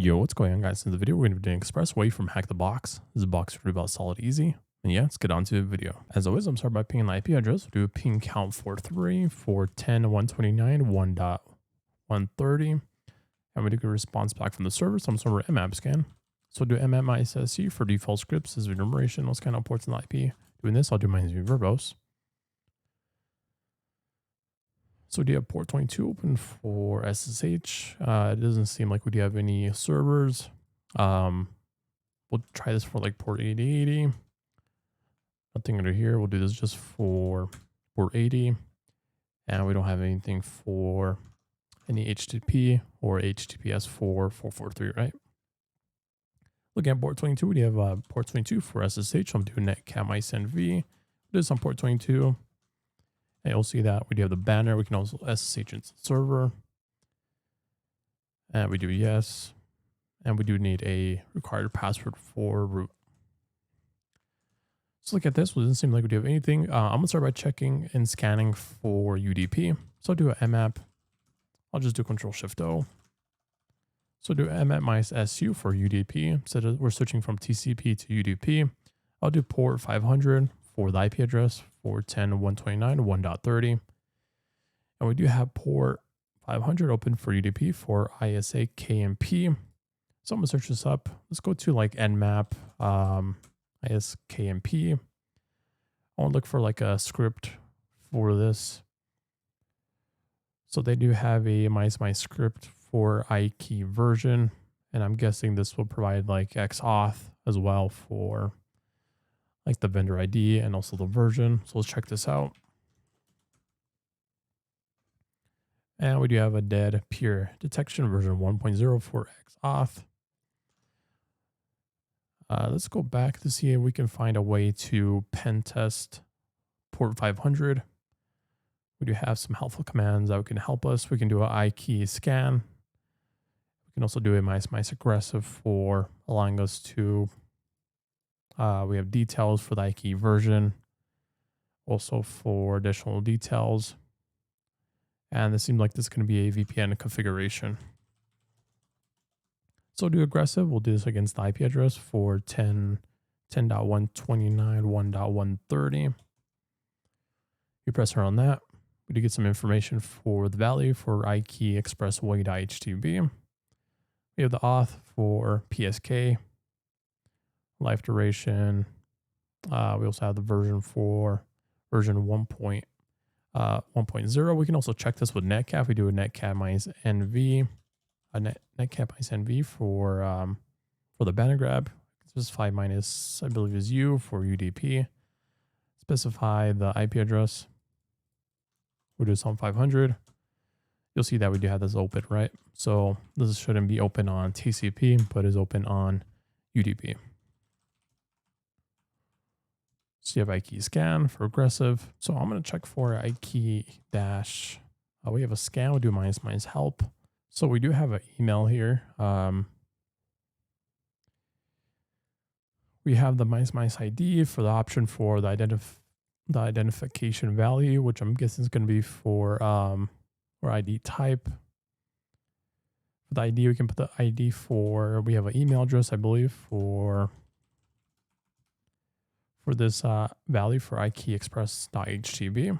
Yo, what's going on, guys? In the video, we're going to be doing Expressway from HackTheBox. This is a box really about solid easy. And yeah, let's get on to the video. As always, I'm starting by pinging the IP address. We'll do a ping count 43 for 10.129 1.130. And we do get a response back from the server. Some sort of mmap scan. So we'll do mmap -sc for default scripts as enumeration. We'll scan out ports in the IP. Doing this, I'll do -v verbose. So we do have port 22 open for SSH. It doesn't seem like we do have any servers. We'll try this for like port 8080. Nothing under here. We'll do this just for port 80. And we don't have anything for any HTTP or HTTPS for 443, right? Looking at port 22, we have port 22 for SSH. I'm doing netcat -nv. We'll do this on port 22. And you'll see that we do have the banner. We can also SSH into the server. And we do yes. And we do need a required password for root. So look at this. Well, it doesn't seem like we do have anything. I'm going to start by checking and scanning for UDP. So I'll do an mmap. I'll just do Control-Shift-O. So do mmap -su for UDP. So we're switching from TCP to UDP. I'll do port 500 for the IP address for 10.129 1.30. And we do have port 500 open for UDP for ISA KMP. So I'm gonna search this up. Let's go to like nmap ISKMP. I want to look for like a script for this. So they do have a script for ikey version, and I'm guessing this will provide like xauth as well for like the vendor ID and also the version. So let's check this out. And we do have a dead peer detection version 1.0 for xauth. Let's go back to see if we can find a way to pen test port 500. We do have some helpful commands that can help us. We can do an ikey scan. We can also do a mice aggressive for allowing us to we have details for the ikey version, also for additional details. And this seems like this is going to be a VPN configuration. So do aggressive. We'll do this against the IP address for 10.129 1.130. You press her on that. We do get some information for the value for ikey expressway.htb. We have the auth for PSK. Life duration. We also have the version for version 1.0. We can also check this with netcat. We do a netcat -nv, netcat -nv for the banner grab. Specify minus, I believe, is U for UDP. Specify the IP address. We'll do some 500. You'll see that we do have this open, right? So this shouldn't be open on TCP, but is open on UDP. So you have ikey scan for aggressive. So I'm going to check for ikey dash. We have a scan. We'll do minus help. So we do have an email here. We have the minus ID for the option for the identification value, which I'm guessing is going to be for ID type. For the ID, we can put the ID for, we have an email address, I believe, for this value for ikeyexpress.htb.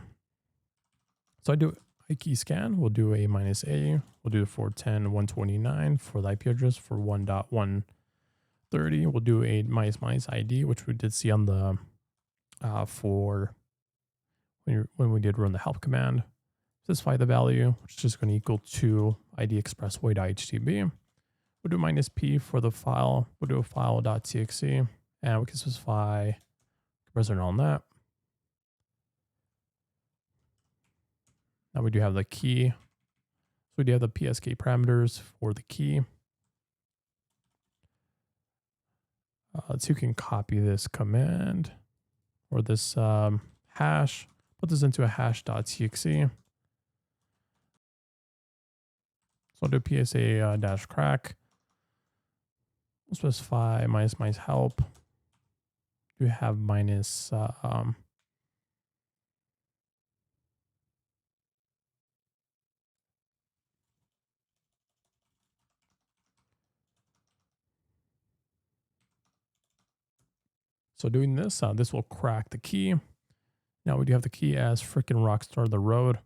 So I do ikey scan. We'll do a -a. We'll do it for 10.129 for the IP address for 1.130. We'll do a minus ID, which we did see on the for when we did run the help command. Specify the value, which is just going to equal to ID expressway.htb. We'll do -p for the file. We'll do a file.txt, and we can specify compressor on that. Now we do have the key. So we do have the PSK parameters for the key. So you can copy this command or this hash, put this into a hash.txt. So I'll do PSA -crack. We'll specify minus help. You have minus So doing this, this will crack the key. Now we do have the key as freaking Rockstar the Road.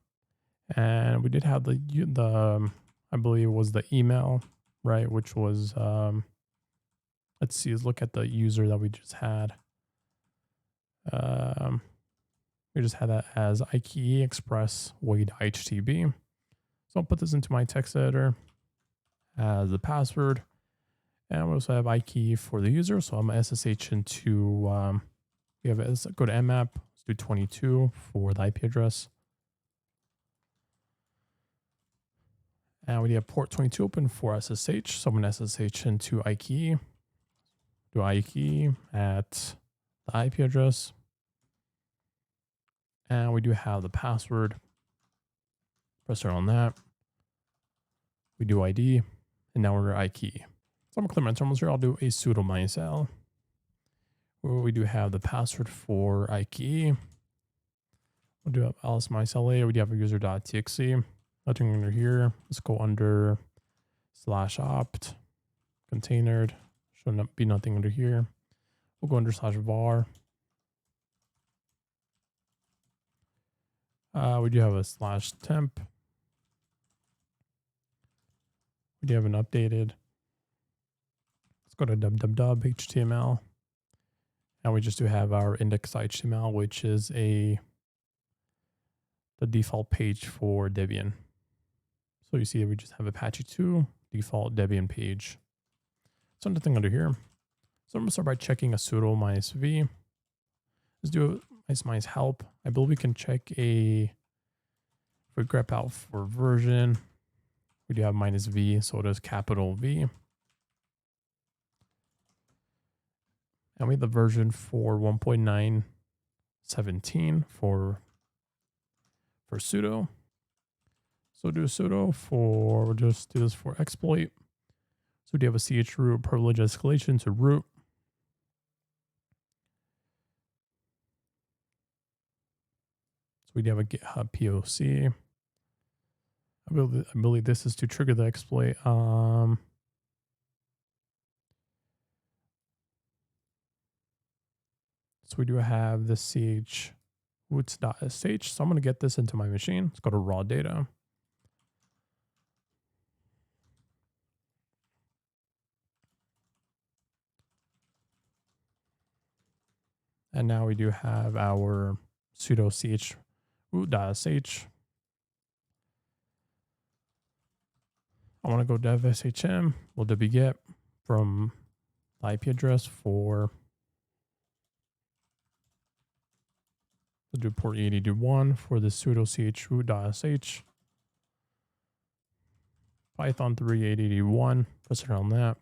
And we did have the I believe it was the email, right? Which was, let's see, let's look at the user that we just had. We just had that as IKE Expressway.htb. So I'll put this into my text editor as the password. And we also have IKE for the user. So I'm going to SSH into, we have go to mmap, let's do 22 for the IP address. And we have port 22 open for SSH. So I'm going to SSH into IKE, do IKE at the IP address. And we do have the password. Press start on that. We do ID, and now we're IKE. So I'm going to clear my terminals here. I'll do a sudo -l. Where we do have the password for IKE. We'll do ls-la. We do have a user.txt. Nothing under here. Let's go under /opt containered. Should not be nothing under here. We'll go under /var. We do have a /temp. We do have an updated. Let's go to www.html. And we just do have our index.html, which is the default page for Debian. So you see we just have Apache 2 default Debian page. So nothing under here. So I'm going to start by checking a sudo -v. Let's do a -help. I believe we can check if we grep out for version. We do have -v, so it is capital V. And we have the version for 1.917 for sudo. So do sudo for, we'll just do this for exploit. So we do have a chroot privilege escalation to root. So we do have a GitHub POC. I believe this is to trigger the exploit. So we do have the roots.sh. So I'm going to get this into my machine. Let's go to raw data. And now we do have our sudo ch root.sh. I want to go dev shm. We'll wget from the IP address for, we'll do port 8021 for the sudo ch root.sh. Python 3 881. Press it on that.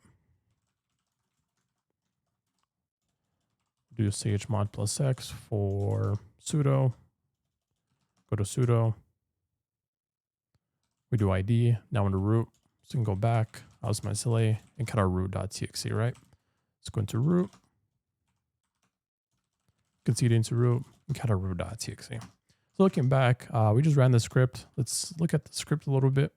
Do chmod +x for sudo. Go to sudo. We do ID. Now into root. So we can go back, ls-la, and cut our root.txt, right? Let's go into root. Concede into root, and cut our root.txt. So looking back, we just ran the script. Let's look at the script a little bit.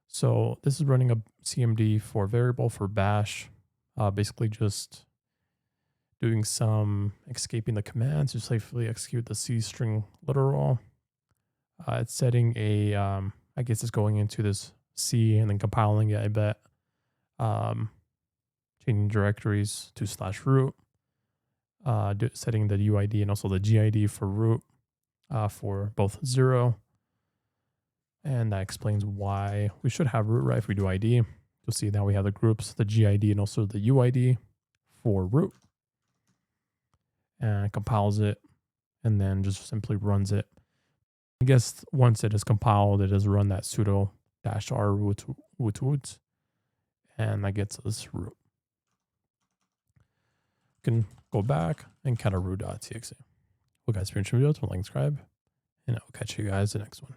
So this is running a CMD for variable for bash. Basically just doing some escaping the commands to safely execute the C string literal. It's setting a, I guess it's going into this C and then compiling it, I bet. Changing directories to /root. Setting the UID and also the GID for root for both 0. And that explains why we should have root, right? If we do ID, you'll see now we have the groups, the GID and also the UID for root. And it compiles it and then just simply runs it. I guess once it is compiled, it does run that sudo -r root, and that gets us root. You can go back and cut a root.txt. Well, guys, if you're enjoying the video, like, subscribe, and I'll catch you guys in the next one.